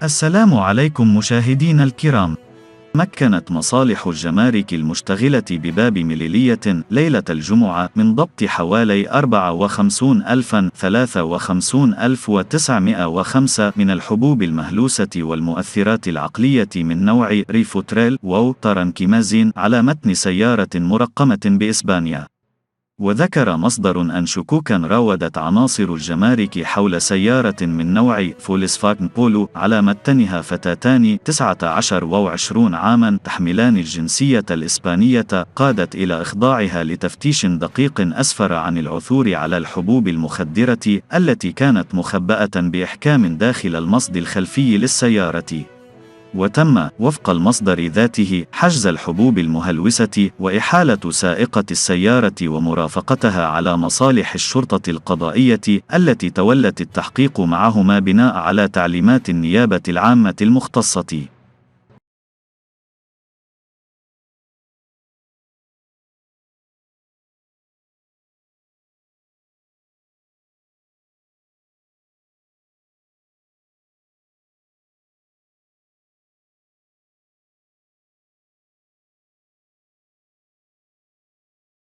السلام عليكم مشاهدينا الكرام. مكنت مصالح الجمارك المشتغلة بباب مليلية ليلة الجمعة من ضبط حوالي 54,053,905 من الحبوب المهلوسة والمؤثرات العقلية من نوع ريفوتريل وترانكيمازين على متن سيارة مرقمة بإسبانيا. وذكر مصدر أن شكوكا راودت عناصر الجمارك حول سيارة من نوع فولكسفاغن بولو على متنها فتاتان 19 و20 عاما تحملان الجنسية الإسبانية، قادت إلى إخضاعها لتفتيش دقيق أسفر عن العثور على الحبوب المخدرة التي كانت مخبأة بإحكام داخل المصد الخلفي للسيارة. وتم وفق المصدر ذاته حجز الحبوب المهلوسة وإحالة سائقة السيارة ومرافقتها على مصالح الشرطة القضائية التي تولت التحقيق معهما بناء على تعليمات النيابة العامة المختصة.